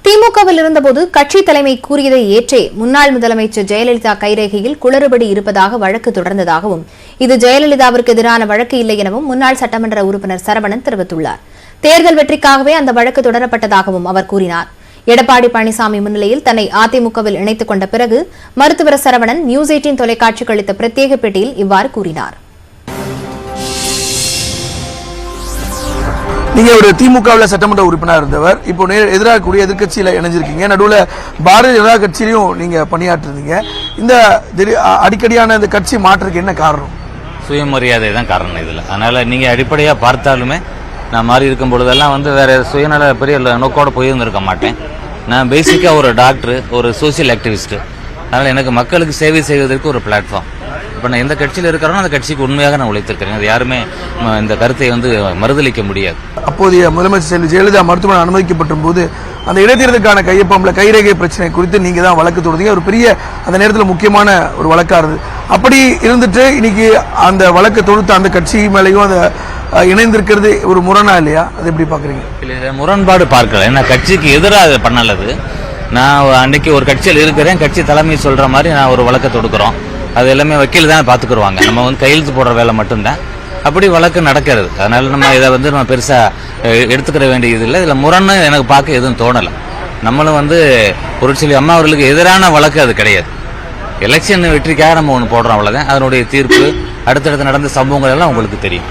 திமுகவில் இருந்தபோது கட்சி தலைமை கூறியதை ஏற்றே முன்னாள் முதலமைச்சர் ஜெயலலிதா கைரேகையில் குளறுபடி இருப்பதாக வழக்கு தொடர்ந்ததாகவும் இது ஜெயலலிதாவிற்கு எதிரான வழக்கு இல்லை எனவும் முன்னாள் சட்டமன்ற உறுப்பினர் சரவணன் தெரிவித்துள்ளார். தேர்தல் வெற்றிக்காகவே அந்த வழக்கு தொடரப்பட்டதாகவும் அவர் கூறினார். எடப்பாடி பழனிசாமி முன்னிலையில் தன்னை அதிமுகவில் இணைத்துக் கொண்ட பிறகு மருத்துவர் சரவணன் நியூஸ் 18 தொலைக்காட்சிக்கு அளித்த பிரத்யேக பேட்டியில் இவ்வாறு கூறினார். நீங்க ஒரு திமுகவில் சட்டமன்ற உறுப்பினர் இருந்தவர், இப்போ எதிராக கூடிய எதிர்கட்சியில இணைஞ்சிருக்கீங்க. நடுவில் பாரதிய ஜனதா கட்சியிலையும் நீங்க பணியாற்றிருந்தீங்க. இந்த அடிக்கடியான இந்த கட்சி மாற்றத்துக்கு என்ன காரணம்? சுயமரியாதை தான் காரணம் இதுல. அதனால நீங்க அடிப்படையா பார்த்தாலுமே நான் மாறி இருக்கும் பொழுதெல்லாம் வேற சுயநல பெரிய நோக்கோட போயிருந்திருக்க மாட்டேன். நான் பேசிக்கா ஒரு டாக்டர், ஒரு சோசியல் ஆக்டிவிஸ்ட். அதனால எனக்கு மக்களுக்கு சேவை செய்வதற்கு ஒரு பிளாட்ஃபார்ம். இப்போ நான் எந்த கட்சியில் இருக்கிறோம் அந்த கட்சிக்கு உண்மையாக நான் உழைத்திருக்கிறேன். அது யாருமே இந்த கருத்தை மறுதளிக்க முடியாது. அப்போதைய முதலமைச்சர் செல்வி ஜெயலலிதா மருத்துவமனை அனுமதிக்கப்பட்ட போது அந்த இடைத்தேர்தலுக்கான கையொப்பம்ல கைரேகை பிரச்சனை குறித்து நீங்க தான் வழக்கு தொடர்ந்தீங்க. ஒரு பெரிய அந்த நேரத்தில் முக்கியமான ஒரு வழக்கா இருந்தது. அப்படி இருந்துட்டு இன்னைக்கு அந்த வழக்கு தொடுத்த அந்த கட்சி மேலேயும் அந்த இணைந்திருக்கிறது ஒரு முரணா இல்லையா? அது எப்படி பாக்குறீங்க? இல்ல, முரண்பாடு பார்க்கல. ஏன்னா கட்சிக்கு எதிராக பண்ணலது. நான் அன்னைக்கு ஒரு கட்சியில் இருக்கிறேன், கட்சி தலைமை சொல்ற மாதிரி நான் ஒரு வழக்கை தொடுக்கிறோம். அது எல்லாமே வக்கீல் தான் பாத்துக்குருவாங்க. நம்ம கையெழுத்து போடுற வேலை மட்டும்தான். அப்படி வழக்கு நடக்கிறது. அதனால நம்ம இதை நம்ம பெருசா எடுத்துக்கிற வேண்டியது இல்லை. இதுல முரண் எனக்கு பார்க்க எதுவும் தோணலை. நம்மளும் புரட்சியாளி அம்மா அவர்களுக்கு எதிரான வழக்கு அது கிடையாது. எலெக்ஷன் வெற்றிக்காக நம்ம ஒன்று போடுறோம், அவ்வளவுதான். அதனுடைய தீர்ப்பு அடுத்தடுத்து நடந்த சம்பவங்கள் எல்லாம் உங்களுக்கு தெரியும்.